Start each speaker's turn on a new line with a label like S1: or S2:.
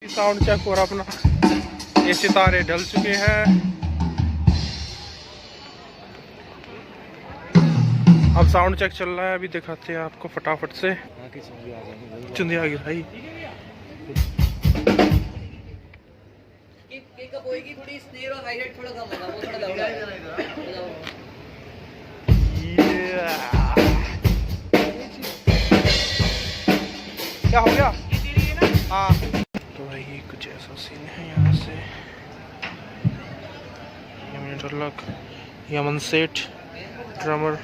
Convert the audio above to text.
S1: Sound check और अपना ये सितारे ढल चुके हैं। अब साउंड चेक चल रहा है, अभी दिखाते हैं आपको फटाफट से। चुंदी आ गई भाई। क्या हो गया? हाँ तो भाई कुछ ऐसा सीन है यहाँ से। यमन सेठ ड्रमर